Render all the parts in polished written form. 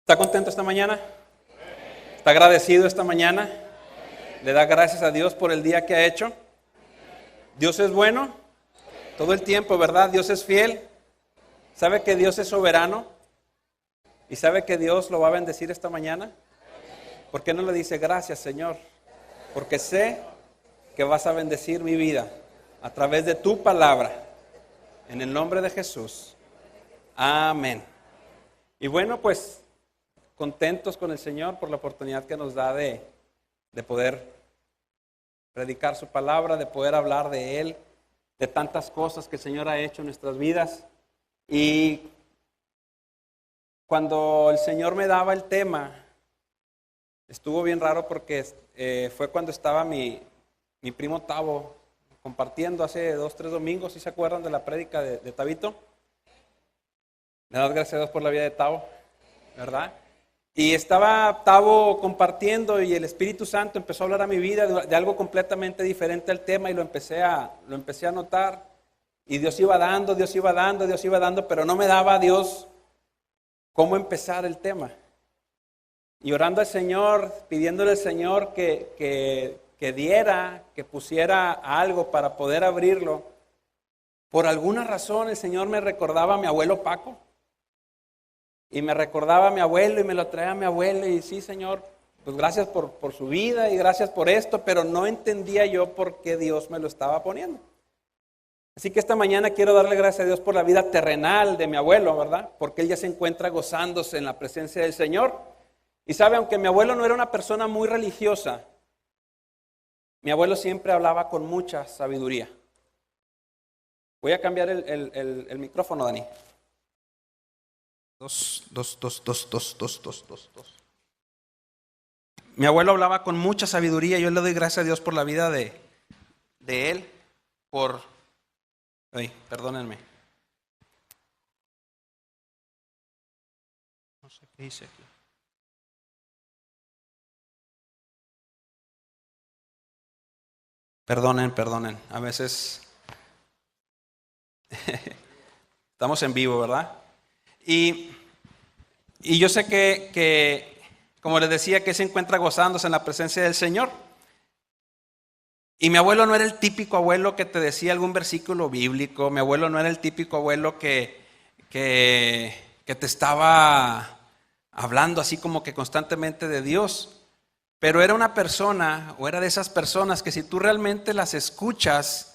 ¿Está contento esta mañana? ¿Está agradecido esta mañana? ¿Le da gracias a Dios por el día que ha hecho? ¿Dios es bueno? Todo el tiempo, ¿verdad? ¿Dios es fiel? ¿Sabe que Dios es soberano? ¿Y sabe que Dios lo va a bendecir esta mañana? ¿Por qué no le dice gracias, Señor? Porque sé que vas a bendecir mi vida a través de tu palabra. En el nombre de Jesús. Amén. Y bueno, pues contentos con el Señor por la oportunidad que nos da de poder predicar su palabra, de poder hablar de Él, de tantas cosas que el Señor ha hecho en nuestras vidas. Y cuando el Señor me daba el tema, estuvo bien raro porque fue cuando estaba mi primo Tavo compartiendo hace 2, 3 domingos. ¿Sí se acuerdan de la prédica de Tabito? Le damos gracias a Dios por la vida de Tavo, ¿verdad? Y estaba Tavo compartiendo y el Espíritu Santo empezó a hablar a mi vida de algo completamente diferente al tema y lo empecé a notar. Y Dios iba dando, pero no me daba Dios cómo empezar el tema. Y orando al Señor, pidiéndole al Señor que diera, que pusiera algo para poder abrirlo. Por alguna razón el Señor me recordaba a mi abuelo Paco. Y me recordaba a mi abuelo y me lo traía a mi abuelo. Y sí, Señor, pues gracias por su vida y gracias por esto. Pero no entendía yo por qué Dios me lo estaba poniendo. Así que esta mañana quiero darle gracias a Dios por la vida terrenal de mi abuelo, ¿verdad? Porque él ya se encuentra gozándose en la presencia del Señor. Y sabe, aunque mi abuelo no era una persona muy religiosa, mi abuelo siempre hablaba con mucha sabiduría. Voy a cambiar el micrófono, Dani. Dos. Mi abuelo hablaba con mucha sabiduría. Yo le doy gracias a Dios por la vida de él. Perdónenme. No sé qué hice aquí. Perdonen. A veces estamos en vivo, ¿verdad? Y yo sé que, como les decía, que se encuentra gozándose en la presencia del Señor. Y mi abuelo no era el típico abuelo que te decía algún versículo bíblico. Mi abuelo no era el típico abuelo que te estaba hablando así como que constantemente de Dios. Pero era una persona, o era de esas personas que si tú realmente las escuchas,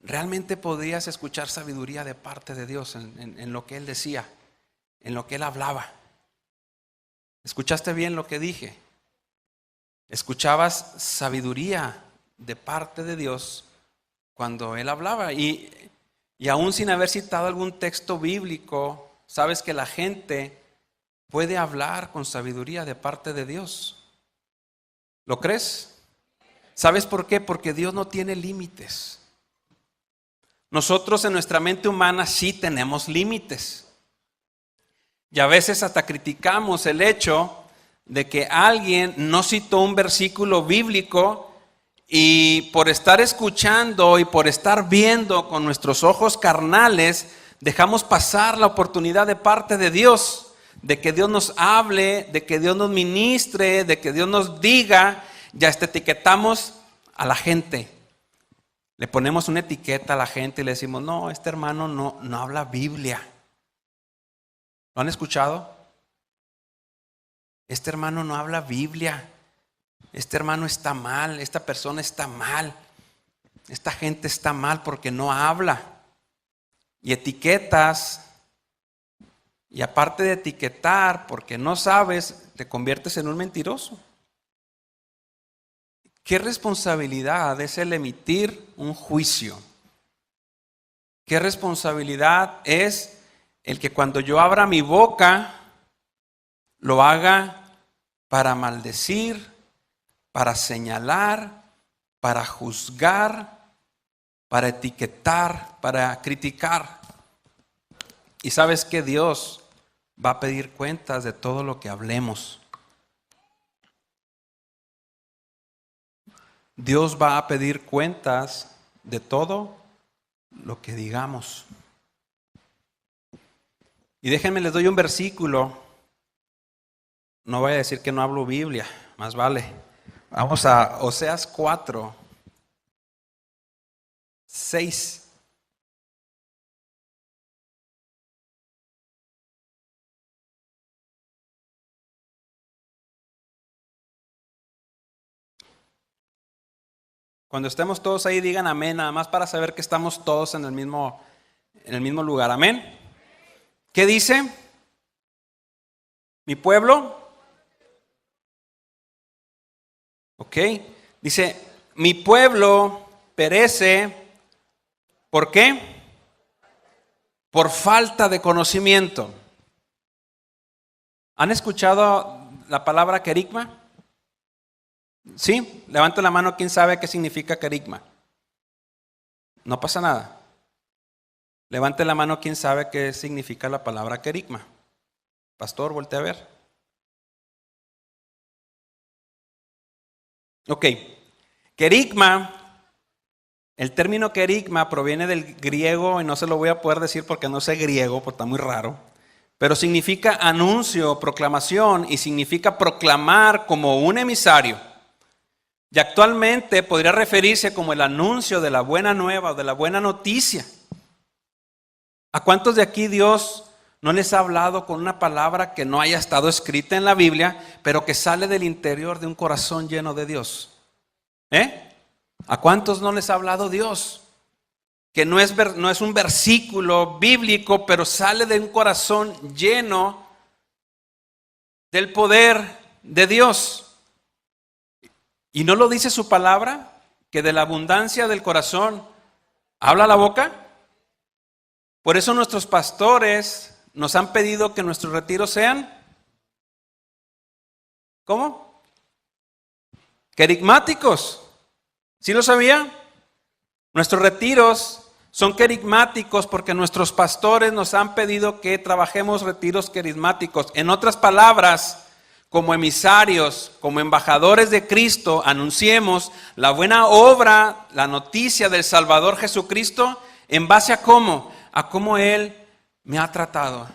realmente podrías escuchar sabiduría de parte de Dios en lo que Él decía, en lo que Él hablaba. ¿Escuchaste bien lo que dije? Escuchabas sabiduría de parte de Dios cuando Él hablaba. Y aún sin haber citado algún texto bíblico, sabes que la gente puede hablar con sabiduría de parte de Dios. ¿Lo crees? ¿Sabes por qué? Porque Dios no tiene límites. Nosotros en nuestra mente humana sí tenemos límites. Y a veces hasta criticamos el hecho de que alguien no citó un versículo bíblico y por estar escuchando y por estar viendo con nuestros ojos carnales, dejamos pasar la oportunidad de parte de Dios, de que Dios nos hable, de que Dios nos ministre, de que Dios nos diga. Ya etiquetamos a la gente. Le ponemos una etiqueta a la gente y le decimos, no, este hermano no habla Biblia. ¿Lo han escuchado? Este hermano no habla Biblia. Este hermano está mal, esta persona está mal. Esta gente está mal porque no habla. Y etiquetas. Y aparte de etiquetar, porque no sabes, te conviertes en un mentiroso. ¿Qué responsabilidad es el emitir un juicio? ¿Qué responsabilidad es el que cuando yo abra mi boca lo haga para maldecir, para señalar, para juzgar, para etiquetar, para criticar? Y sabes que Dios va a pedir cuentas de todo lo que hablemos. Dios va a pedir cuentas de todo lo que digamos. Y déjenme, les doy un versículo No voy a decir que no hablo Biblia, más vale. Vamos a Oseas 4, 6. Cuando estemos todos ahí, digan amén, nada más para saber que estamos todos en el mismo lugar. Amén. ¿Qué dice? Mi pueblo. Ok. Dice, mi pueblo perece. ¿Por qué? Por falta de conocimiento. ¿Han escuchado la palabra querigma? ¿Sí? Levanta la mano, ¿quién sabe qué significa querigma? No pasa nada. Levante la mano, ¿quién sabe qué significa la palabra querigma? Pastor, voltea a ver. Ok. Querigma, el término querigma proviene del griego, y no se lo voy a poder decir porque no sé griego, porque está muy raro, pero significa anuncio, proclamación, y significa proclamar como un emisario. Y actualmente podría referirse como el anuncio de la buena nueva o de la buena noticia. ¿A cuántos de aquí Dios no les ha hablado con una palabra que no haya estado escrita en la Biblia, pero que sale del interior de un corazón lleno de Dios? ¿A cuántos no les ha hablado Dios? Que no es un versículo bíblico, pero sale de un corazón lleno del poder de Dios. ¿Y no lo dice su palabra? Que de la abundancia del corazón habla la boca. Por eso nuestros pastores nos han pedido que nuestros retiros sean, ¿cómo? Querigmáticos. ¿Sí lo sabía? Nuestros retiros son querigmáticos porque nuestros pastores nos han pedido que trabajemos retiros querigmáticos. En otras palabras, como emisarios, como embajadores de Cristo, anunciemos la buena obra, la noticia del Salvador Jesucristo, en base a cómo Él me ha tratado,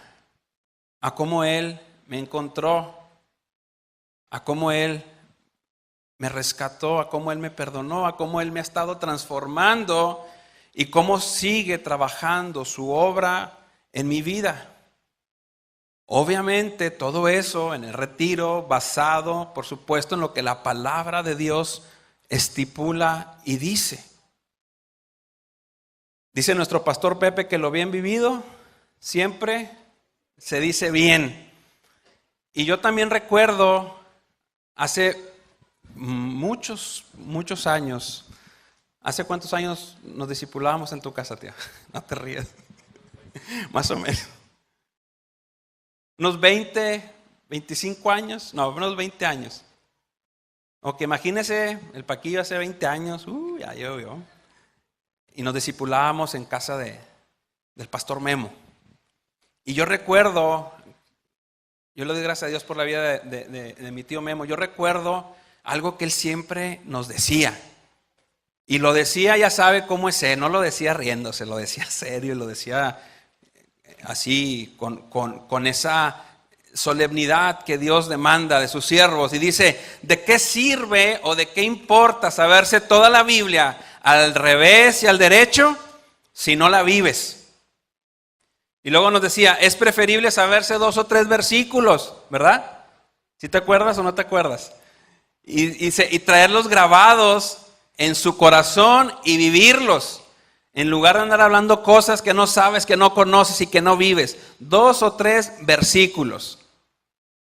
a cómo Él me encontró, a cómo Él me rescató, a cómo Él me perdonó, a cómo Él me ha estado transformando y cómo sigue trabajando su obra en mi vida. Obviamente todo eso en el retiro basado, por supuesto, en lo que la palabra de Dios estipula y dice. Dice nuestro pastor Pepe que lo bien vivido siempre se dice bien. Y yo también recuerdo hace muchos años. ¿Hace cuántos años nos discipulábamos en tu casa, tía? No te rías. Más o menos. Unos 20, 25 años. No, unos 20 años. Ok, imagínese el Paquillo hace 20 años. Ya yo. Y nos discipulábamos en casa del pastor Memo. Y yo recuerdo, yo le doy gracias a Dios por la vida de mi tío Memo. Yo recuerdo algo que él siempre nos decía. Y lo decía, ya sabe cómo es él, no lo decía riéndose, lo decía serio, lo decía así, con esa solemnidad que Dios demanda de sus siervos. Y dice, ¿de qué sirve o de qué importa saberse toda la Biblia al revés y al derecho si no la vives? Y luego nos decía, es preferible saberse 2 o 3 versículos, ¿verdad? ¿Sí te acuerdas o no te acuerdas? Y traerlos grabados en su corazón y vivirlos, en lugar de andar hablando cosas que no sabes, que no conoces y que no vives. 2 o 3 versículos.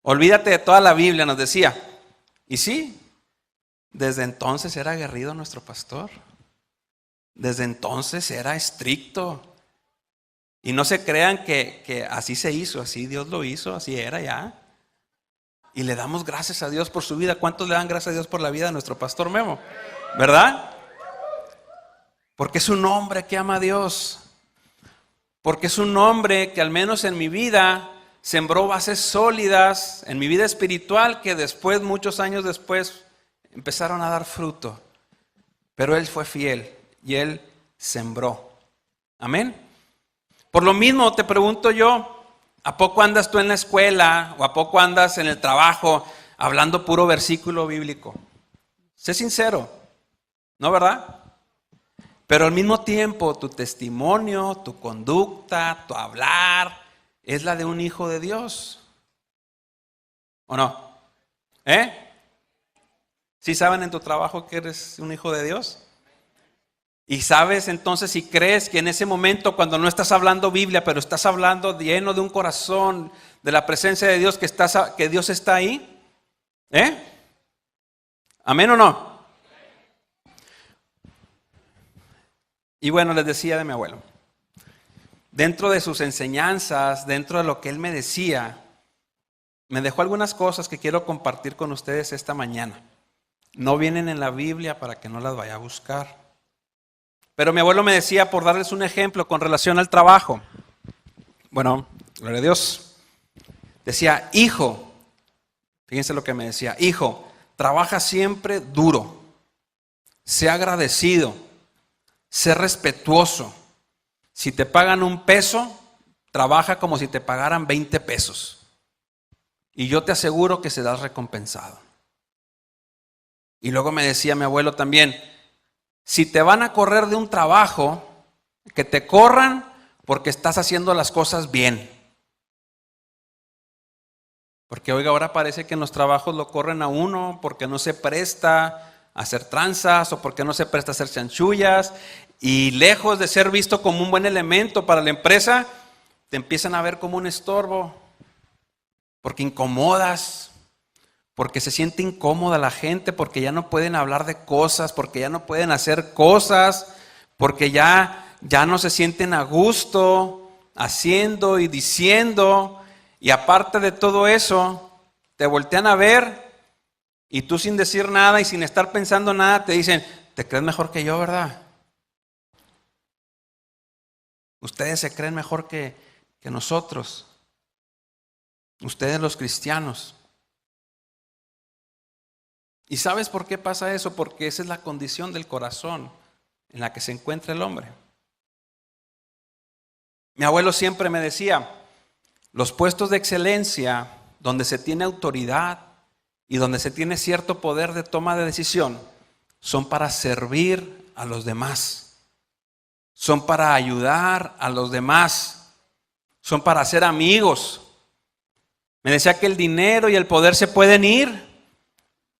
Olvídate de toda la Biblia, nos decía. Y sí, desde entonces era aguerrido nuestro pastor. Desde entonces era estricto. Y no se crean que así se hizo, así Dios lo hizo, así era ya. Y le damos gracias a Dios por su vida. ¿Cuántos le dan gracias a Dios por la vida de nuestro pastor Memo? ¿Verdad? Porque es un hombre que ama a Dios. Porque es un hombre que al menos en mi vida sembró bases sólidas, en mi vida espiritual, que después, muchos años después, empezaron a dar fruto. Pero él fue fiel y él sembró. Amén. Por lo mismo te pregunto yo, ¿A poco andas tú en la escuela o a poco andas en el trabajo hablando puro versículo bíblico? Sé sincero, ¿no, verdad? Pero al mismo tiempo tu testimonio, tu conducta, tu hablar es la de un hijo de Dios. ¿O no? ¿Sí saben en tu trabajo que eres un hijo de Dios? Y sabes entonces, si crees que en ese momento cuando no estás hablando Biblia, pero estás hablando lleno de un corazón, de la presencia de Dios, que Dios está ahí. ¿Amén o no? Y bueno, les decía de mi abuelo. Dentro de sus enseñanzas, dentro de lo que él me decía, me dejó algunas cosas que quiero compartir con ustedes esta mañana. No vienen en la Biblia para que no las vaya a buscar. Pero mi abuelo me decía, por darles un ejemplo con relación al trabajo. Bueno, gloria a Dios. Decía, hijo, fíjense lo que me decía, hijo, trabaja siempre duro, sé agradecido, sé respetuoso. Si te pagan $1, trabaja como si te pagaran 20 pesos. Y yo te aseguro que serás recompensado. Y luego me decía mi abuelo también, si te van a correr de un trabajo, que te corran porque estás haciendo las cosas bien. Porque oiga, ahora parece que en los trabajos lo corren a uno porque no se presta a hacer tranzas o porque no se presta a hacer chanchullas. Y lejos de ser visto como un buen elemento para la empresa, te empiezan a ver como un estorbo. Porque incomodas. Porque se siente incómoda la gente, porque ya no pueden hablar de cosas, porque ya no pueden hacer cosas, porque ya no se sienten a gusto haciendo y diciendo. Y aparte de todo eso, te voltean a ver y tú sin decir nada y sin estar pensando nada te dicen, ¿te crees mejor que yo, verdad? Ustedes se creen mejor que nosotros. Ustedes los cristianos. ¿Y sabes por qué pasa eso? Porque esa es la condición del corazón en la que se encuentra el hombre. Mi abuelo siempre me decía, los puestos de excelencia, donde se tiene autoridad y donde se tiene cierto poder de toma de decisión, son para servir a los demás. Son para ayudar a los demás. Son para ser amigos. Me decía que el dinero y el poder se pueden ir,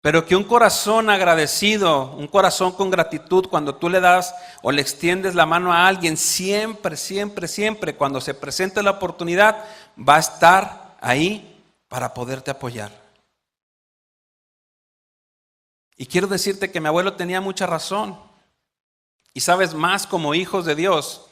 pero que un corazón agradecido, un corazón con gratitud, cuando tú le das o le extiendes la mano a alguien, siempre, siempre, siempre, cuando se presente la oportunidad, va a estar ahí para poderte apoyar. Y quiero decirte que mi abuelo tenía mucha razón. Y sabes, más como hijos de Dios,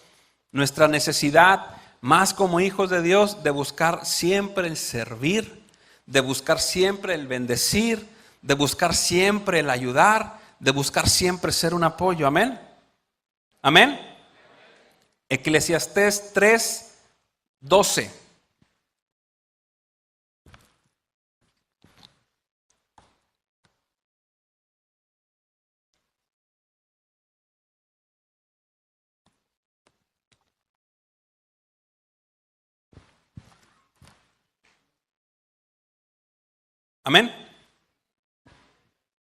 nuestra necesidad, más como hijos de Dios, de buscar siempre el servir, de buscar siempre el bendecir, de buscar siempre el ayudar, de buscar siempre ser un apoyo. Amén. Amén. Eclesiastés 3:12. Amén.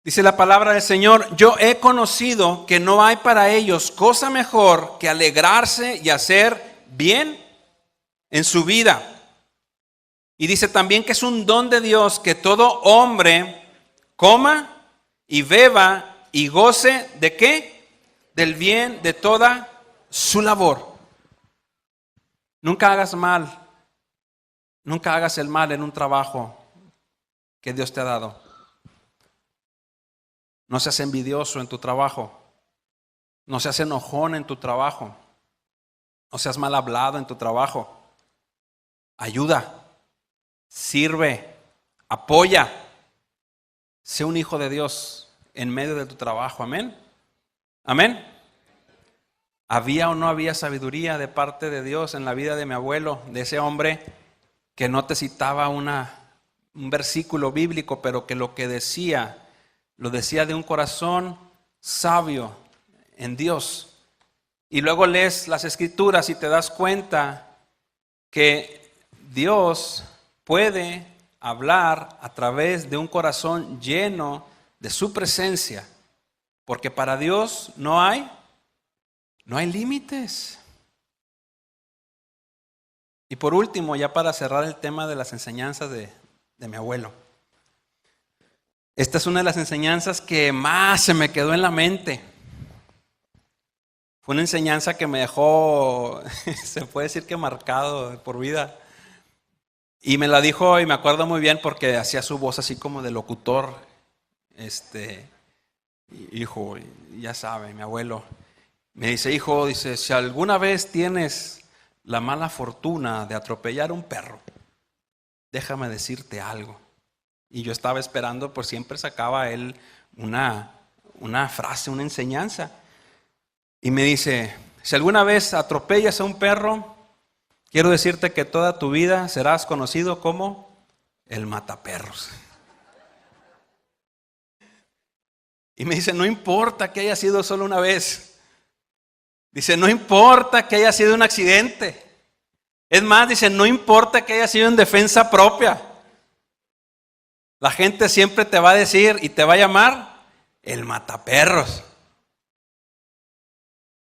Dice la palabra del Señor, yo he conocido que no hay para ellos cosa mejor que alegrarse y hacer bien en su vida. Y dice también que es un don de Dios que todo hombre coma y beba y goce ¿de qué? Del bien de toda su labor. Nunca hagas mal, nunca hagas el mal en un trabajo que Dios te ha dado. No seas envidioso en tu trabajo. No seas enojón en tu trabajo. No seas mal hablado en tu trabajo. Ayuda, sirve, apoya. Sé un hijo de Dios en medio de tu trabajo. Amén. Amén. ¿Había o no había sabiduría de parte de Dios en la vida de mi abuelo, de ese hombre que no te citaba un versículo bíblico, pero que lo que decía, lo decía de un corazón sabio en Dios? Y luego lees las escrituras y te das cuenta que Dios puede hablar a través de un corazón lleno de su presencia, porque para Dios no hay límites. Y por último, ya para cerrar el tema de las enseñanzas de mi abuelo. Esta es una de las enseñanzas que más se me quedó en la mente. Fue una enseñanza que me dejó, se puede decir que marcado por vida. Y me la dijo, y me acuerdo muy bien porque hacía su voz así como de locutor. Hijo, ya sabe, mi abuelo. Me dice, hijo, dice, si alguna vez tienes la mala fortuna de atropellar un perro, déjame decirte algo. Y yo estaba esperando, pues siempre sacaba él una frase, una enseñanza. Y me dice, si alguna vez atropellas a un perro, quiero decirte que toda tu vida serás conocido como el mataperros. Y me dice, no importa que haya sido solo una vez. Dice, no importa que haya sido un accidente. Es más, dice, no importa que haya sido en defensa propia. La gente siempre te va a decir y te va a llamar el mataperros.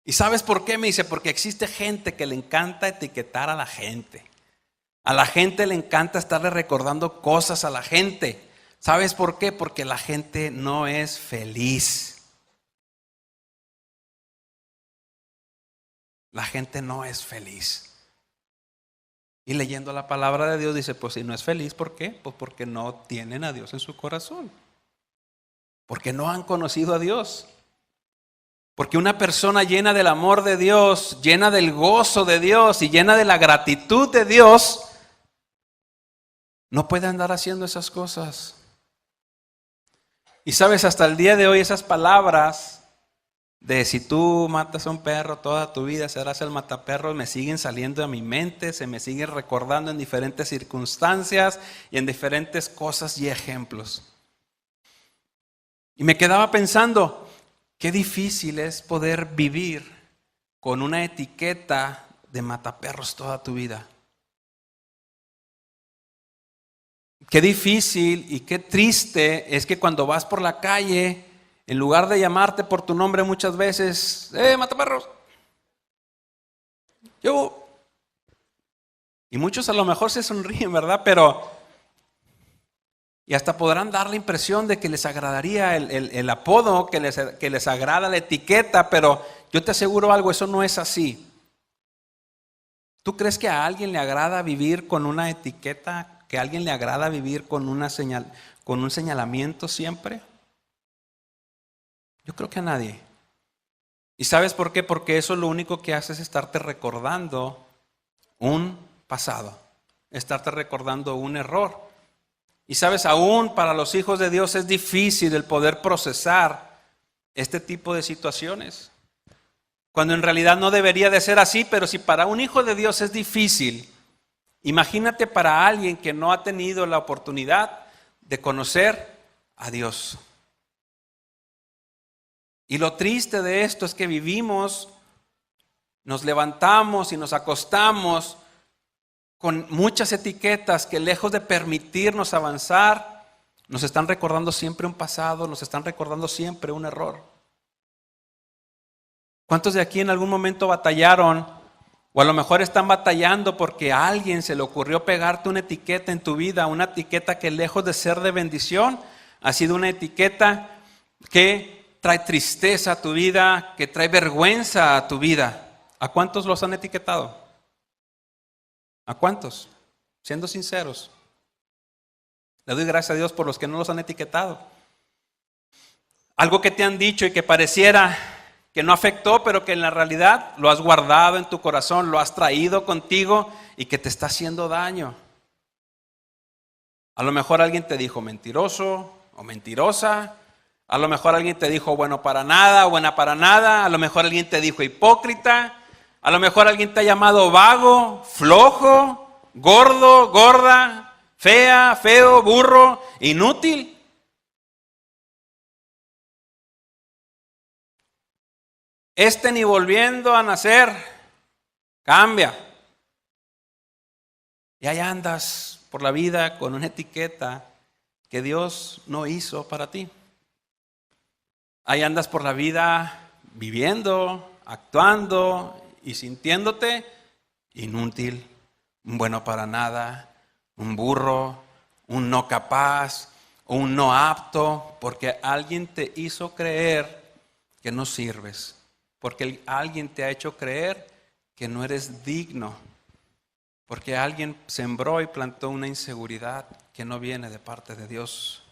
¿Y sabes por qué? Me dice, porque existe gente que le encanta etiquetar a la gente. A la gente le encanta estarle recordando cosas a la gente. ¿Sabes por qué? Porque la gente no es feliz. La gente no es feliz. Y leyendo la palabra de Dios dice, pues si no es feliz, ¿por qué? Pues porque no tienen a Dios en su corazón. Porque no han conocido a Dios. Porque una persona llena del amor de Dios, llena del gozo de Dios y llena de la gratitud de Dios, no puede andar haciendo esas cosas. Y sabes, hasta el día de hoy esas palabras de si tú matas a un perro toda tu vida serás el mataperros me siguen saliendo a mi mente, se me siguen recordando en diferentes circunstancias y en diferentes cosas y ejemplos. Y me quedaba pensando, qué difícil es poder vivir con una etiqueta de mataperros toda tu vida. Qué difícil y qué triste es que cuando vas por la calle, en lugar de llamarte por tu nombre muchas veces, mataperros, yo. Y muchos a lo mejor se sonríen, ¿verdad? Y hasta podrán dar la impresión de que les agradaría el apodo, que les agrada la etiqueta, pero yo te aseguro algo, eso no es así. ¿Tú crees que a alguien le agrada vivir con una etiqueta? ¿Que a alguien le agrada vivir con un señalamiento siempre? Yo creo que a nadie. ¿Y sabes por qué? Porque eso lo único que hace es estarte recordando un pasado, estarte recordando un error. Y sabes, aún para los hijos de Dios es difícil el poder procesar este tipo de situaciones. Cuando en realidad no debería de ser así, pero si para un hijo de Dios es difícil, imagínate para alguien que no ha tenido la oportunidad de conocer a Dios. Y lo triste de esto es que vivimos, nos levantamos y nos acostamos con muchas etiquetas que lejos de permitirnos avanzar, nos están recordando siempre un pasado, nos están recordando siempre un error. ¿Cuántos de aquí en algún momento batallaron? O a lo mejor están batallando porque a alguien se le ocurrió pegarte una etiqueta en tu vida, una etiqueta que lejos de ser de bendición, ha sido una etiqueta que trae tristeza a tu vida, que trae vergüenza a tu vida. ¿A cuántos los han etiquetado? ¿A cuántos? Siendo sinceros. Le doy gracias a Dios por los que no los han etiquetado. Algo que te han dicho y que pareciera que no afectó, pero que en la realidad lo has guardado en tu corazón, lo has traído contigo y que te está haciendo daño. A lo mejor alguien te dijo mentiroso o mentirosa. A lo mejor alguien te dijo bueno para nada o buena para nada. A lo mejor alguien te dijo hipócrita. A lo mejor alguien te ha llamado vago, flojo, gordo, gorda, fea, feo, burro, inútil. Ni volviendo a nacer, cambia. Y ahí andas por la vida con una etiqueta que Dios no hizo para ti. Ahí andas por la vida viviendo, actuando y sintiéndote inútil, un bueno para nada, un burro, un no capaz, o un no apto, porque alguien te hizo creer que no sirves, porque alguien te ha hecho creer que no eres digno, porque alguien sembró y plantó una inseguridad que no viene de parte de Dios.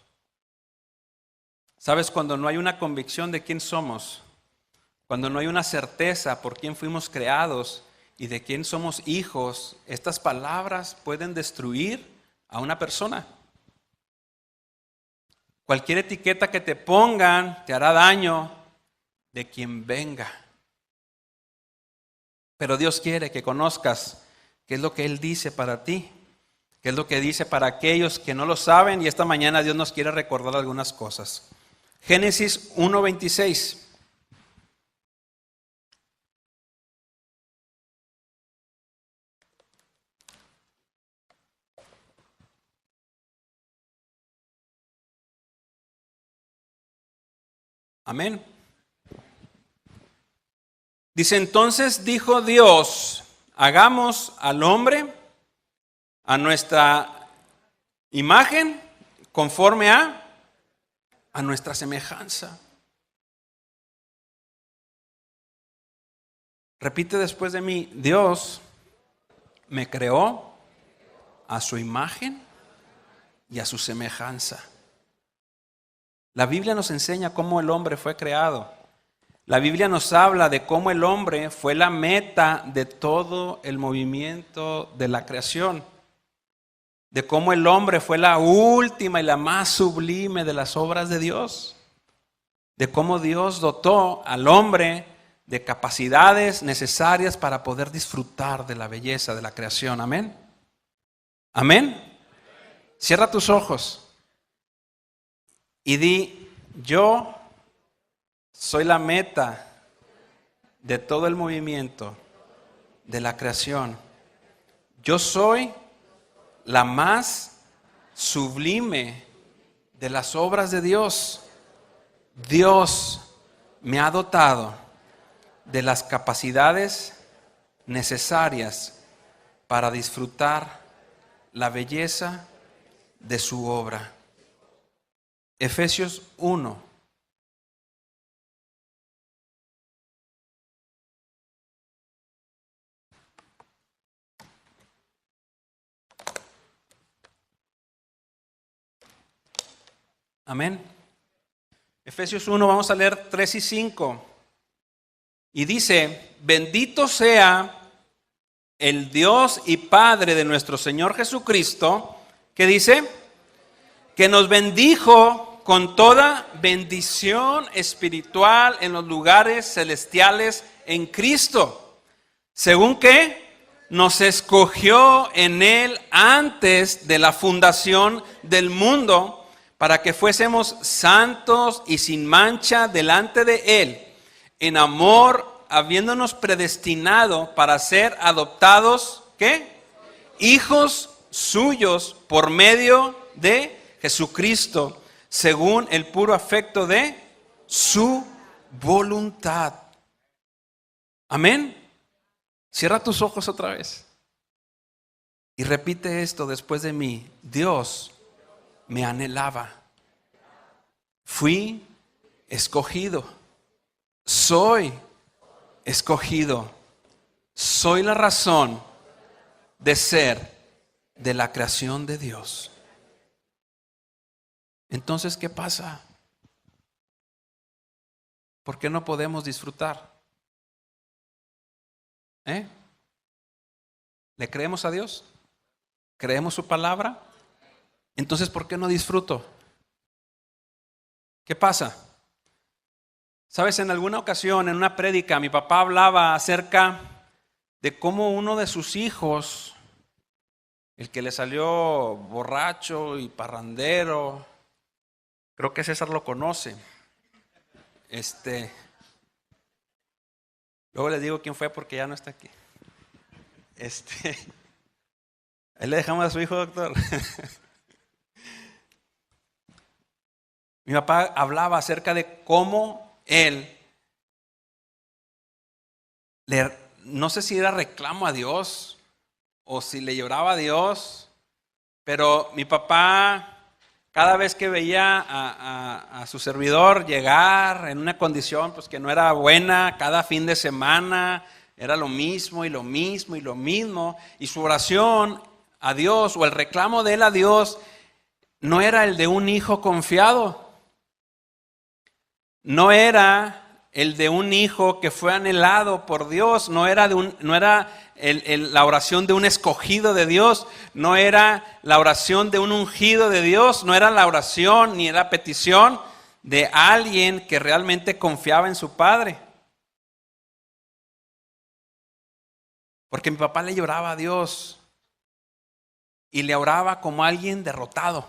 ¿Sabes? Cuando no hay una convicción de quién somos, cuando no hay una certeza por quién fuimos creados y de quién somos hijos, estas palabras pueden destruir a una persona. Cualquier etiqueta que te pongan te hará daño de quien venga. Pero Dios quiere que conozcas qué es lo que Él dice para ti, qué es lo que dice para aquellos que no lo saben, y esta mañana Dios nos quiere recordar algunas cosas. Génesis 1:26. Amén. Dice, entonces dijo Dios, hagamos al hombre a nuestra imagen, conforme a nuestra semejanza. Repite después de mí, Dios me creó a su imagen y a su semejanza. La Biblia nos enseña cómo el hombre fue creado. La Biblia nos habla de cómo el hombre fue la meta de todo el movimiento de la creación. De cómo el hombre fue la última y la más sublime de las obras de Dios. De cómo Dios dotó al hombre de capacidades necesarias para poder disfrutar de la belleza de la creación. Amén. Amén. Cierra tus ojos y di, yo soy la meta de todo el movimiento de la creación. Yo soy la más sublime de las obras de Dios. Dios me ha dotado de las capacidades necesarias para disfrutar la belleza de su obra. Efesios 1. Amén. Efesios 1, vamos a leer 3 y 5. Y dice, bendito sea el Dios y Padre de nuestro Señor Jesucristo, que dice, que nos bendijo con toda bendición espiritual en los lugares celestiales en Cristo, según que nos escogió en Él antes de la fundación del mundo, para que fuésemos santos y sin mancha delante de Él, en amor, habiéndonos predestinado para ser adoptados, ¿qué? Hijos suyos por medio de Jesucristo, según el puro afecto de su voluntad. Amén. Cierra tus ojos otra vez y repite esto después de mí. Dios me anhelaba. Fui escogido. Soy escogido. Soy la razón de ser de la creación de Dios. Entonces, ¿qué pasa? ¿Por qué no podemos disfrutar? ¿Le creemos a Dios? ¿Creemos su palabra? Entonces, ¿por qué no disfruto? ¿Qué pasa? Sabes, en alguna ocasión, en una prédica, mi papá hablaba acerca de cómo uno de sus hijos, el que le salió borracho y parrandero, creo que César lo conoce. Luego les digo quién fue porque ya no está aquí. Ahí le dejamos a su hijo, doctor. Mi papá hablaba acerca de cómo él, no sé si era reclamo a Dios o si le lloraba a Dios, pero mi papá, cada vez que veía a su servidor llegar en una condición pues, que no era buena, cada fin de semana era lo mismo y lo mismo y lo mismo, y su oración a Dios o el reclamo de él a Dios no era el de un hijo confiado, no era el de un hijo que fue anhelado por Dios, no era la oración de un escogido de Dios, no era la oración de un ungido de Dios, no era la oración ni la petición de alguien que realmente confiaba en su padre. Porque mi papá le lloraba a Dios y le oraba como alguien derrotado.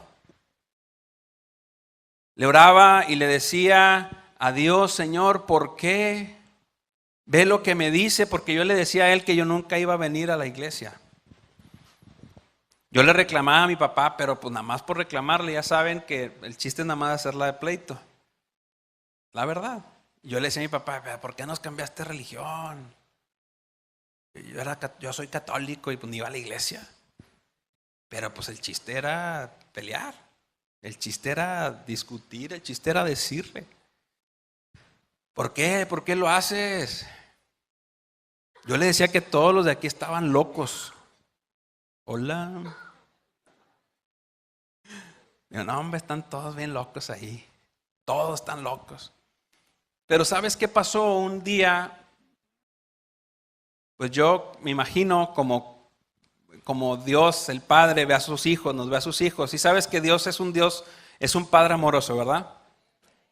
Le oraba y le decía a Dios, Señor, ¿por qué? Ve lo que me dice, porque yo le decía a él que yo nunca iba a venir a la iglesia. Yo le reclamaba a mi papá, pero pues nada más por reclamarle, ya saben que el chiste es nada más hacerla de pleito. La verdad. Yo le decía a mi papá, ¿por qué nos cambiaste de religión? Yo soy católico y pues ni iba a la iglesia. Pero pues el chiste era pelear, el chiste era discutir, el chiste era decirle. ¿Por qué? ¿Por qué lo haces? Yo le decía que todos los de aquí estaban locos. Hola. Digo, no, hombre, están todos bien locos ahí. Todos están locos. Pero ¿sabes qué pasó un día? Pues yo me imagino como Dios, el Padre, ve a sus hijos, nos ve a sus hijos. Y sabes que Dios, es un Padre amoroso, ¿verdad?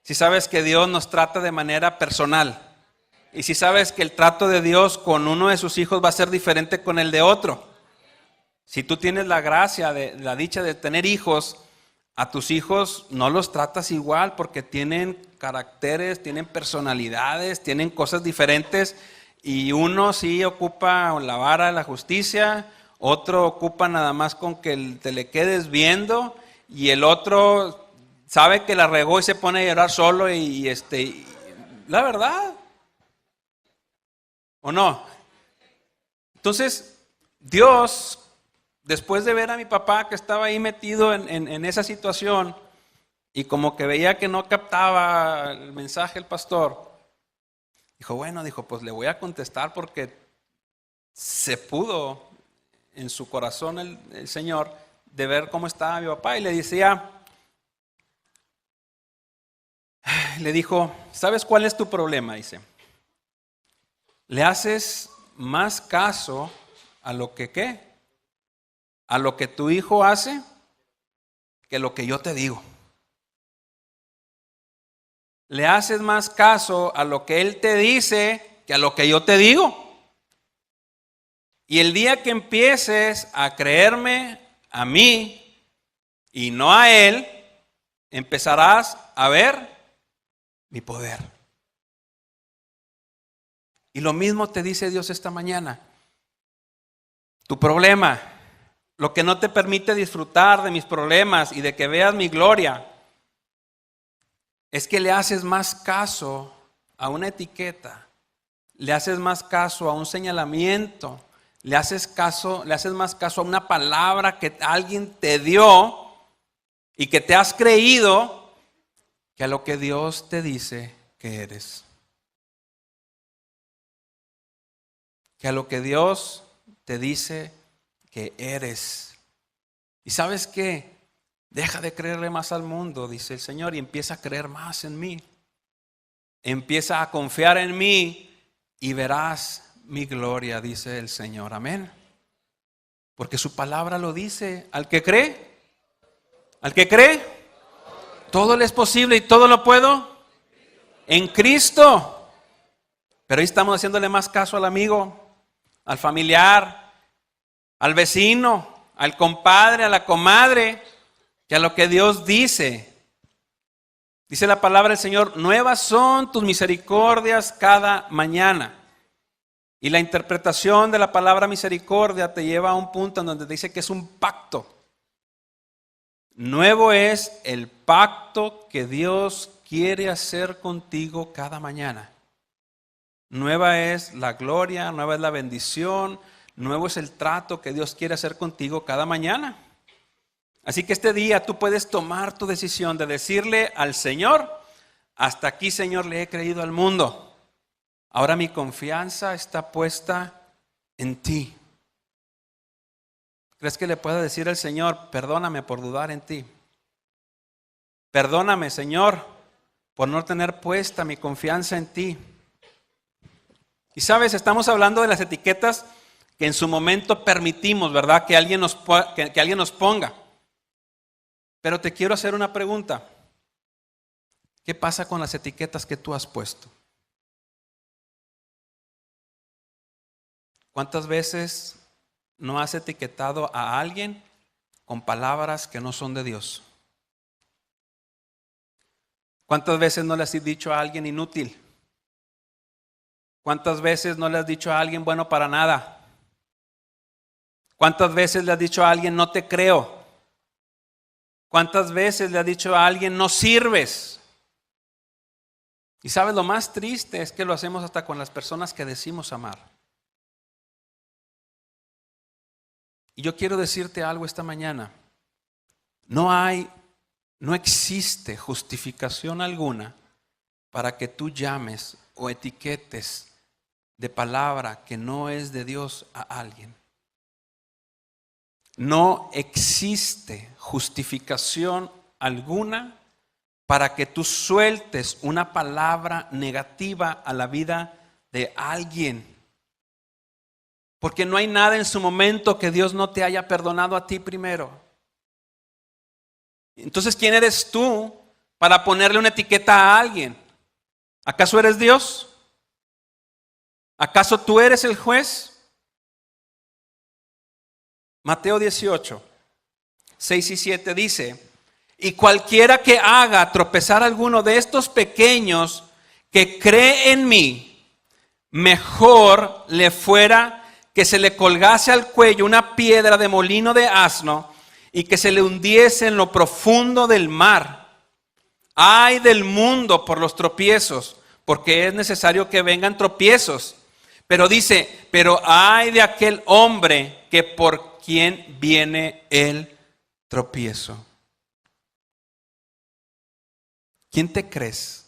Si sabes que Dios nos trata de manera personal. Y si sabes que el trato de Dios con uno de sus hijos va a ser diferente con el de otro. Si tú tienes la gracia, la dicha de tener hijos, a tus hijos no los tratas igual porque tienen caracteres, tienen personalidades, tienen cosas diferentes. Y uno sí ocupa la vara de la justicia, otro ocupa nada más con que te le quedes viendo, y el otro sabe que la regó y se pone a llorar solo la verdad, ¿o no? Entonces, Dios, después de ver a mi papá que estaba ahí metido en esa situación y como que veía que no captaba el mensaje el pastor, dijo, pues le voy a contestar porque se pudo en su corazón el Señor de ver cómo estaba mi papá, y le dijo, ¿sabes cuál es tu problema? Dice, le haces más caso a lo que ¿qué? A lo que tu hijo hace que lo que yo te digo. Le haces más caso a lo que él te dice que a lo que yo te digo. Y el día que empieces a creerme a mí y no a él, empezarás a ver mi poder. Y lo mismo te dice Dios esta mañana. Tu problema, lo que no te permite disfrutar de mis problemas y de que veas mi gloria, es que le haces más caso a una etiqueta, le haces más caso a un señalamiento, le haces más caso a una palabra que alguien te dio y que te has creído, que a lo que Dios te dice que eres. Que a lo que Dios te dice que eres. ¿Y sabes qué? Deja de creerle más al mundo, dice el Señor, y empieza a creer más en mí. Empieza a confiar en mí y verás mi gloria, dice el Señor. Amén. Porque su palabra lo dice. Al que cree, todo le es posible y todo lo puedo en Cristo. Pero ahí estamos haciéndole más caso al amigo, al familiar, al vecino, al compadre, a la comadre, que a lo que Dios dice. Dice la palabra del Señor, nuevas son tus misericordias cada mañana. Y la interpretación de la palabra misericordia te lleva a un punto en donde dice que es un pacto. Nuevo es el pacto que Dios quiere hacer contigo cada mañana. Nueva es la gloria, nueva es la bendición, nuevo es el trato que Dios quiere hacer contigo cada mañana. Así que este día tú puedes tomar tu decisión de decirle al Señor: hasta aquí, Señor, le he creído al mundo. Ahora mi confianza está puesta en ti. ¿Crees que le pueda decir al Señor: perdóname por dudar en ti? Perdóname, Señor, por no tener puesta mi confianza en ti. Y sabes, estamos hablando de las etiquetas que en su momento permitimos, ¿verdad? Que alguien nos ponga. Pero te quiero hacer una pregunta. ¿Qué pasa con las etiquetas que tú has puesto? ¿Cuántas veces no has etiquetado a alguien con palabras que no son de Dios? ¿Cuántas veces no le has dicho a alguien inútil? ¿Cuántas veces no le has dicho a alguien bueno para nada? ¿Cuántas veces le has dicho a alguien no te creo? ¿Cuántas veces le has dicho a alguien no sirves? Y sabes, lo más triste es que lo hacemos hasta con las personas que decimos amar. Y yo quiero decirte algo esta mañana. No existe justificación alguna para que tú llames o etiquetes de palabra que no es de Dios a alguien. No existe justificación alguna para que tú sueltes una palabra negativa a la vida de alguien. Porque no hay nada en su momento que Dios no te haya perdonado a ti primero. Entonces, ¿quién eres tú para ponerle una etiqueta a alguien? ¿Acaso eres Dios? ¿Acaso tú eres el juez? Mateo 18, 6 y 7 dice: y cualquiera que haga tropezar a alguno de estos pequeños que cree en mí, mejor le fuera que se le colgase al cuello una piedra de molino de asno y que se le hundiese en lo profundo del mar. Ay del mundo por los tropiezos, porque es necesario que vengan tropiezos. Pero dice: pero ay de aquel hombre que por quien viene el tropiezo. ¿Quién te crees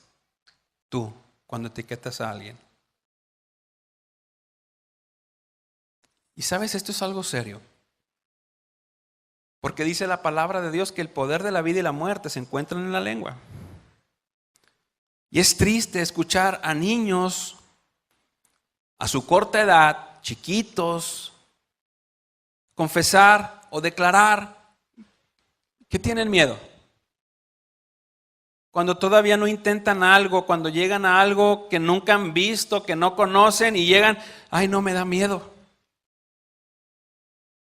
tú cuando etiquetas a alguien? Y sabes, esto es algo serio. Porque dice la palabra de Dios que el poder de la vida y la muerte se encuentran en la lengua. Y es triste escuchar a niños a su corta edad, chiquitos, confesar o declarar que tienen miedo. Cuando todavía no intentan algo, cuando llegan a algo que nunca han visto, que no conocen y llegan: ay, no, me da miedo.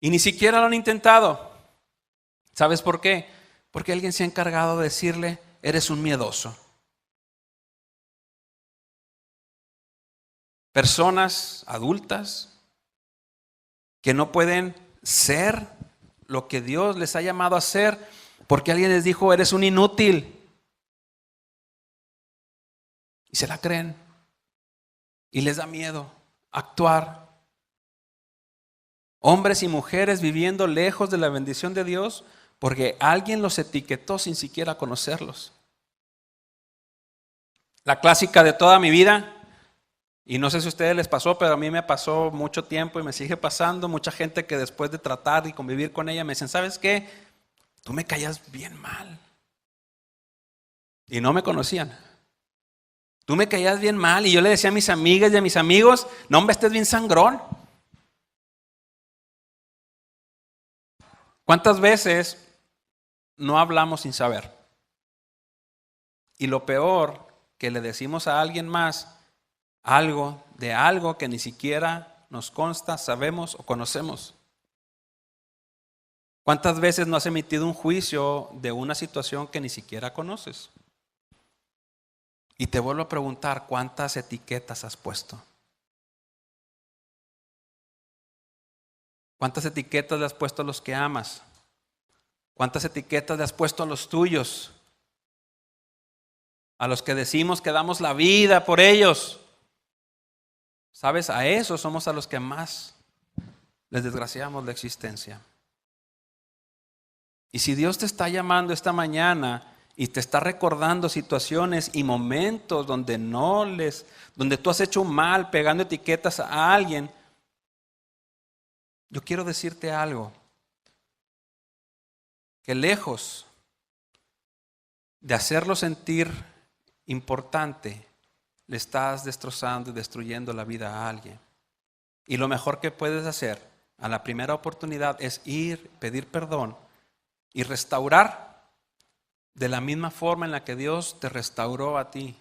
Y ni siquiera lo han intentado. ¿Sabes por qué? Porque alguien se ha encargado de decirle: eres un miedoso. Personas adultas que no pueden ser lo que Dios les ha llamado a ser porque alguien les dijo: eres un inútil. Y se la creen. Y les da miedo actuar. Hombres y mujeres viviendo lejos de la bendición de Dios porque alguien los etiquetó sin siquiera conocerlos. La clásica de toda mi vida, y no sé si a ustedes les pasó, pero a mí me pasó mucho tiempo y me sigue pasando. Mucha gente que después de tratar y convivir con ella me dicen: ¿sabes qué? Tú me caías bien mal. Y no me conocían. Tú me caías bien mal. Y yo le decía a mis amigas y a mis amigos: no, hombre, este es bien sangrón. ¿Cuántas veces no hablamos sin saber? Y lo peor, que le decimos a alguien más algo de algo que ni siquiera nos consta, sabemos o conocemos. ¿Cuántas veces no has emitido un juicio de una situación que ni siquiera conoces? Y te vuelvo a preguntar: ¿cuántas etiquetas has puesto? ¿Cuántas etiquetas le has puesto a los que amas? ¿Cuántas etiquetas le has puesto a los tuyos? A los que decimos que damos la vida por ellos. ¿Sabes? A esos somos a los que más les desgraciamos la existencia. Y si Dios te está llamando esta mañana y te está recordando situaciones y momentos donde donde tú has hecho un mal pegando etiquetas a alguien, yo quiero decirte algo, que lejos de hacerlo sentir importante, le estás destrozando y destruyendo la vida a alguien. Y lo mejor que puedes hacer a la primera oportunidad es ir, pedir perdón y restaurar de la misma forma en la que Dios te restauró a ti.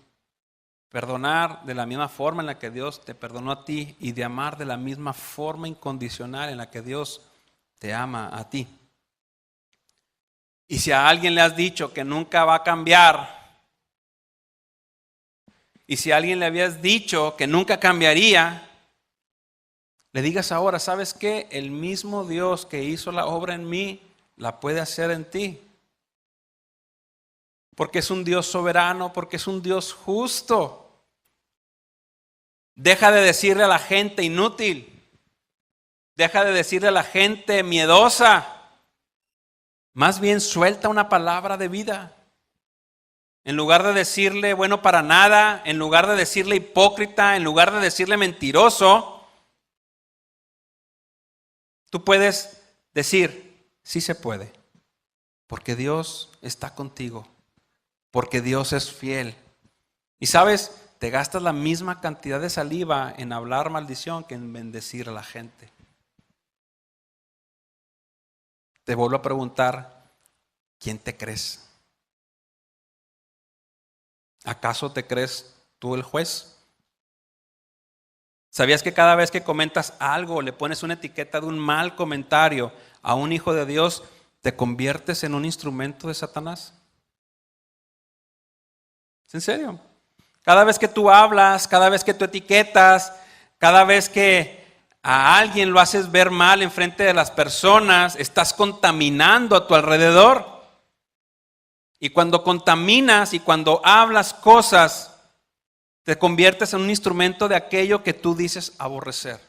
Perdonar de la misma forma en la que Dios te perdonó a ti y de amar de la misma forma incondicional en la que Dios te ama a ti. Y si a alguien le has dicho que nunca va a cambiar, y si a alguien le habías dicho que nunca cambiaría, le digas ahora, ¿sabes qué? El mismo Dios que hizo la obra en mí, la puede hacer en ti. Porque es un Dios soberano, porque es un Dios justo. Deja de decirle a la gente inútil. Deja de decirle a la gente miedosa. Más bien suelta una palabra de vida. En lugar de decirle bueno para nada, en lugar de decirle hipócrita, en lugar de decirle mentiroso, tú puedes decir, sí se puede, porque Dios está contigo, porque Dios es fiel. Y sabes, te gastas la misma cantidad de saliva en hablar maldición que en bendecir a la gente. Te vuelvo a preguntar, ¿quién te crees? ¿Acaso te crees tú el juez? ¿Sabías que cada vez que comentas algo, le pones una etiqueta de un mal comentario a un hijo de Dios, te conviertes en un instrumento de Satanás? ¿Es en serio? Cada vez que tú hablas, cada vez que tú etiquetas, cada vez que a alguien lo haces ver mal enfrente de las personas, estás contaminando a tu alrededor. Y cuando contaminas y cuando hablas cosas, te conviertes en un instrumento de aquello que tú dices aborrecer.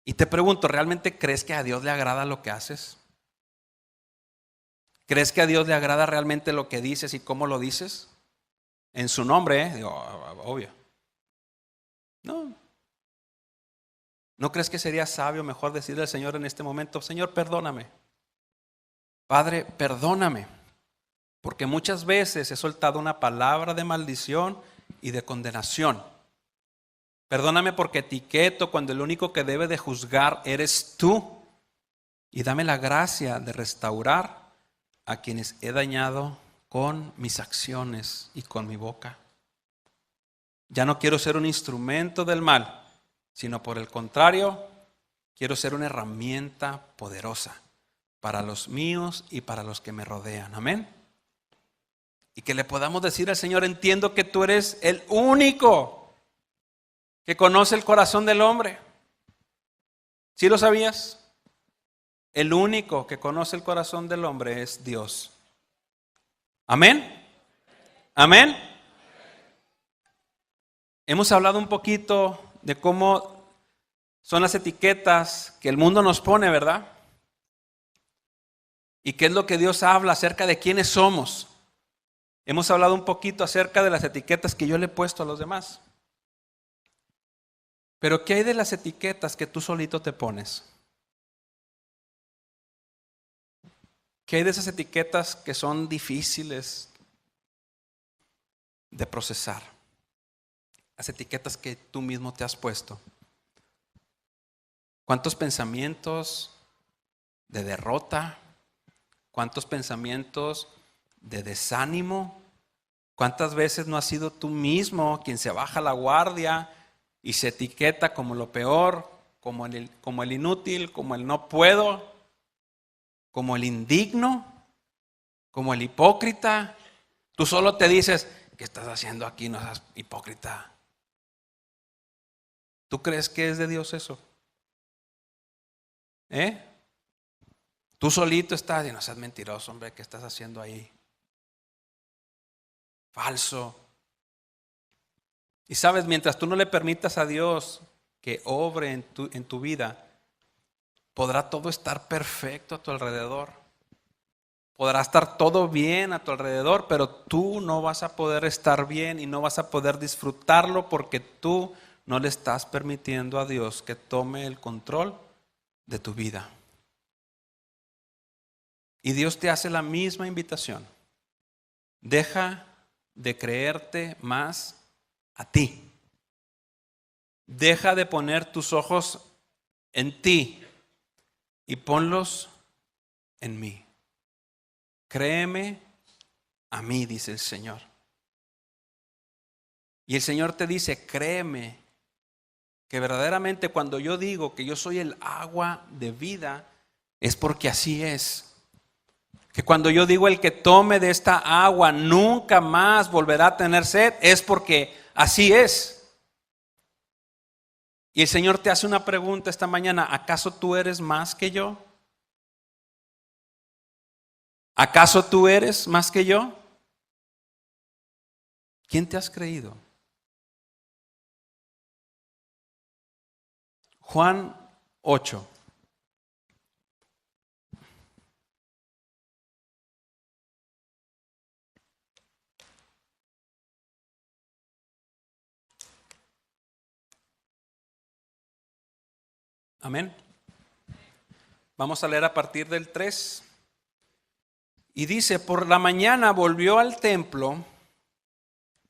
Y te pregunto, ¿realmente crees que a Dios le agrada lo que haces? ¿Crees que a Dios le agrada realmente lo que dices y cómo lo dices? En su nombre, digo, obvio. No. ¿No crees que sería sabio mejor decirle al Señor en este momento, Señor, perdóname? Padre, perdóname, porque muchas veces he soltado una palabra de maldición y de condenación. Perdóname porque etiqueto cuando el único que debe de juzgar eres tú. Y dame la gracia de restaurar a quienes he dañado con mis acciones y con mi boca. Ya no quiero ser un instrumento del mal, sino por el contrario, quiero ser una herramienta poderosa para los míos y para los que me rodean. Amén. Y que le podamos decir al Señor, entiendo que tú eres el único que conoce el corazón del hombre. ¿Sí lo sabías? El único que conoce el corazón del hombre es Dios. Amén. Amén. Hemos hablado un poquito de cómo son las etiquetas que el mundo nos pone, ¿verdad? ¿Y qué es lo que Dios habla acerca de quiénes somos? Hemos hablado un poquito acerca de las etiquetas que yo le he puesto a los demás. Pero ¿qué hay de las etiquetas que tú solito te pones? ¿Qué hay de esas etiquetas que son difíciles de procesar? Las etiquetas que tú mismo te has puesto. ¿Cuántos pensamientos de derrota? ¿Cuántos pensamientos de desánimo? ¿Cuántas veces no has sido tú mismo quien se baja la guardia y se etiqueta como lo peor, como el inútil, como el no puedo, como el indigno, como el hipócrita? Tú solo te dices, ¿qué estás haciendo aquí? No seas hipócrita. ¿Tú crees que es de Dios eso? Tú solito estás y no seas mentiroso, hombre, ¿qué estás haciendo ahí? Falso. Y sabes, mientras tú no le permitas a Dios que obre en tu vida, podrá todo estar perfecto a tu alrededor. Podrá estar todo bien a tu alrededor, pero tú no vas a poder estar bien y no vas a poder disfrutarlo porque tú no le estás permitiendo a Dios que tome el control de tu vida. Y Dios te hace la misma invitación. Deja de creerte más a ti. Deja de poner tus ojos en ti y ponlos en mí. Créeme a mí, dice el Señor. Y el Señor te dice, créeme que verdaderamente cuando yo digo que yo soy el agua de vida, es porque así es. Que cuando yo digo el que tome de esta agua nunca más volverá a tener sed, es porque así es. Y el Señor te hace una pregunta esta mañana, ¿acaso tú eres más que yo? ¿Acaso tú eres más que yo? ¿Quién te has creído? Juan 8. Amén. Vamos a leer a partir del 3. Y dice, por la mañana volvió al templo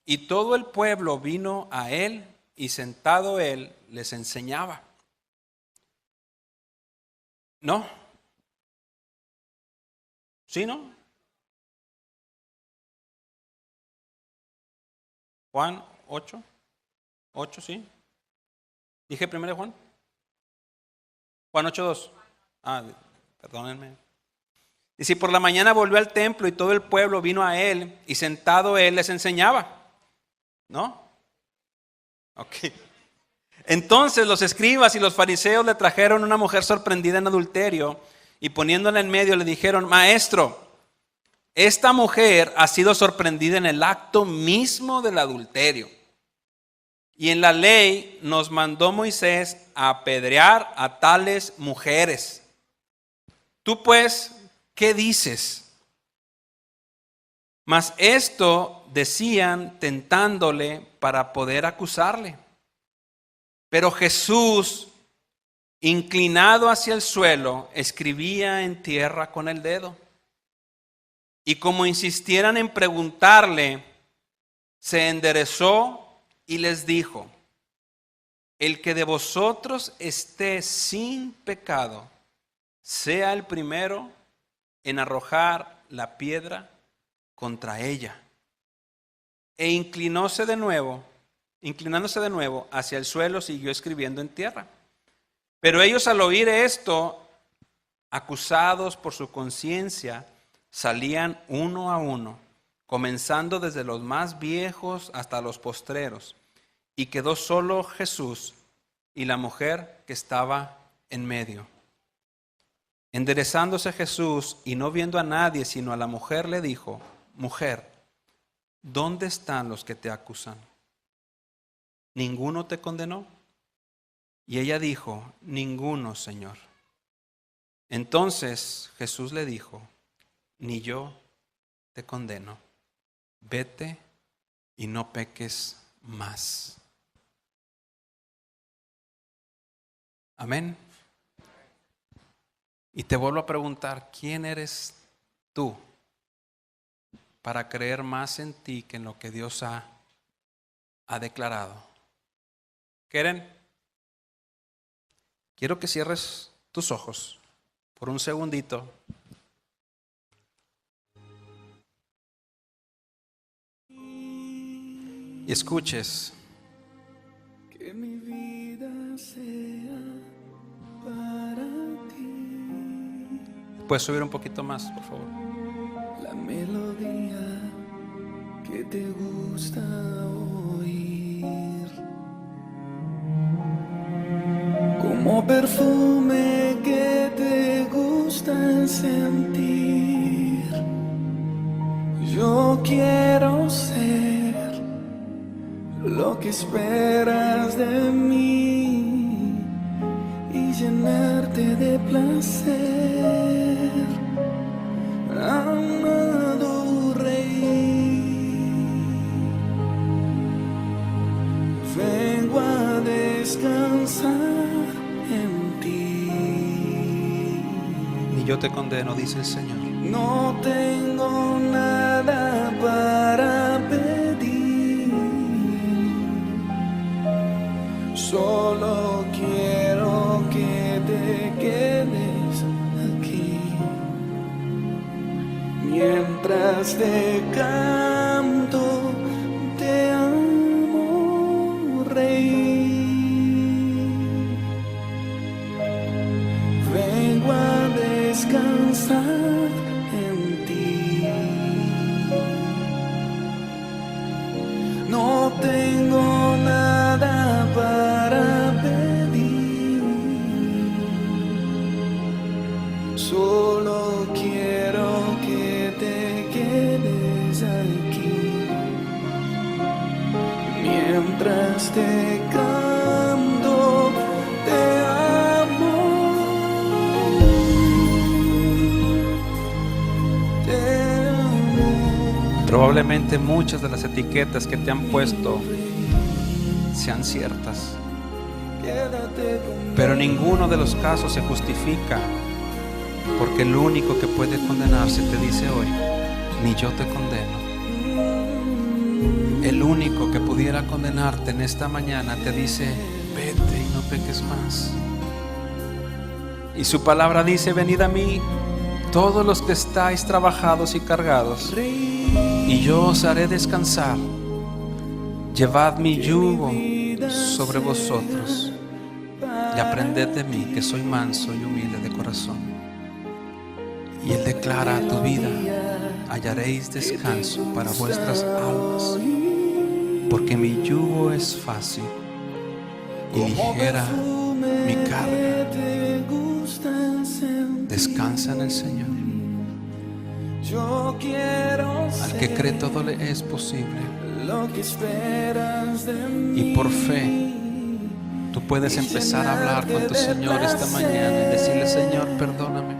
y todo el pueblo vino a él y sentado él les enseñaba. ¿No? ¿Sí, no? Juan 8. 8, sí. ¿Dije primero Juan? Juan 8:2. Perdónenme. Y si por la mañana volvió al templo y todo el pueblo vino a él y sentado él les enseñaba. ¿No? Ok. Entonces los escribas y los fariseos le trajeron una mujer sorprendida en adulterio y poniéndola en medio le dijeron, Maestro, esta mujer ha sido sorprendida en el acto mismo del adulterio. Y en la ley nos mandó Moisés a apedrear a tales mujeres. Tú pues, ¿qué dices? Mas esto decían tentándole para poder acusarle. Pero Jesús, inclinado hacia el suelo, escribía en tierra con el dedo. Y como insistieran en preguntarle, se enderezó y les dijo, el que de vosotros esté sin pecado, sea el primero en arrojar la piedra contra ella. E inclinándose de nuevo hacia el suelo, siguió escribiendo en tierra. Pero ellos al oír esto, acusados por su conciencia, salían uno a uno, comenzando desde los más viejos hasta los postreros, y quedó solo Jesús y la mujer que estaba en medio. Enderezándose Jesús y no viendo a nadie sino a la mujer, le dijo, Mujer, ¿dónde están los que te acusan? ¿Ninguno te condenó? Y ella dijo, Ninguno, Señor. Entonces Jesús le dijo, Ni yo te condeno. Vete y no peques más. Amén. Y te vuelvo a preguntar, ¿quién eres tú para creer más en ti que en lo que Dios ha declarado? ¿Quieren? Quiero que cierres tus ojos por un segundito. Y escuches. Que mi vida sea para ti. ¿Puedes subir un poquito más, por favor? La melodía que te gusta oír. como perfume que te gusta sentir. Yo quiero ser lo que esperas de mí y llenarte de placer, amado Rey. Vengo a descansar en ti. Ni yo te condeno, dice el Señor. No tengo nada para pedir, solo quiero que te quedes aquí mientras te canto, te amo, Rey. Vengo a descansar en ti. No tengo nada para pedir, solo quiero que te quedes aquí mientras te canto, te amo, te amo. Probablemente muchas de las etiquetas que te han puesto sean ciertas, Quédate conmigo. pero ninguno de los casos se justifica, porque el único que puede condenarse te dice hoy: ni yo te condeno. El único que pudiera condenarte en esta mañana te dice: vete y no peques más. Y su palabra dice: venid a mí, todos los que estáis trabajados y cargados, y yo os haré descansar. Llevad mi yugo sobre vosotros y aprended de mí, que soy manso y humilde de corazón. Y Él declara a tu vida: hallaréis descanso para vuestras almas, porque mi yugo es fácil y ligera mi carga. Descansa en el Señor. Yo quiero Al que cree todo le es posible. lo que esperas de mí. Y por fe tú puedes empezar a hablar con tu Señor esta mañana y decirle: Señor, perdóname.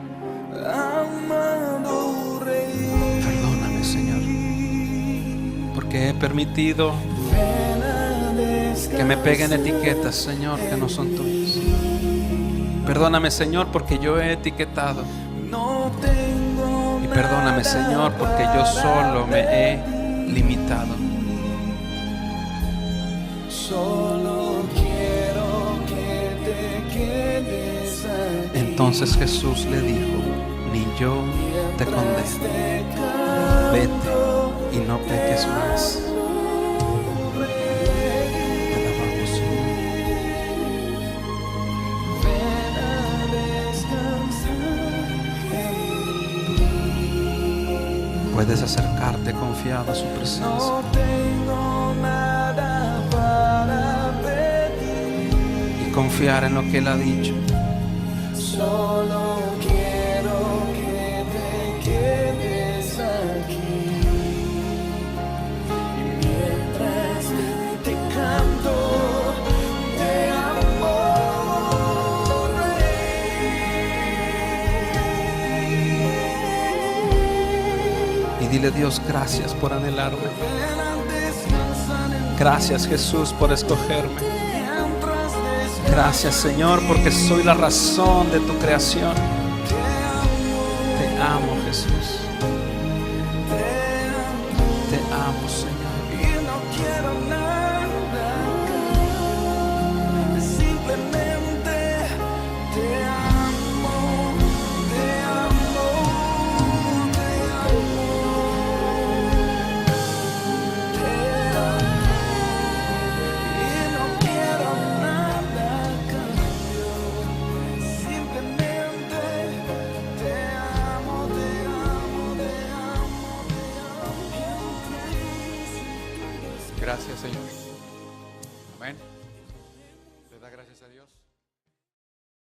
Amado Rey, Perdóname, Señor, porque he permitido ven a que me descansar. peguen etiquetas, Señor, que no son tuyas. Perdóname, Señor, porque yo he etiquetado. No tengo Y perdóname, Señor, porque yo solo me he limitado. Solo quiero que te quedes aquí. Entonces Jesús le dijo: ni yo te condeno. Te canto, Vete y no peques más. Te alabamos, Señor. ven a descansar en mí. Puedes acercarte confiado a su presencia No tengo nada para pedir, y confiar en lo que Él ha dicho. solo quiero que te quedes aquí mientras te canto, te amo, Rey. Y dile: Dios, gracias por anhelarme. Ven a descansar en Gracias, Jesús, por escogerme. mientras descansas. Gracias, Señor, porque soy la razón de tu creación. Te amo, Jesús. Te amo, Señor. Y no quiero nada, simplemente te amo, te amo, te amo, te amo. Y no quiero nada a cambio, simplemente te amo, te amo, te amo, te amo. Gracias, Señor.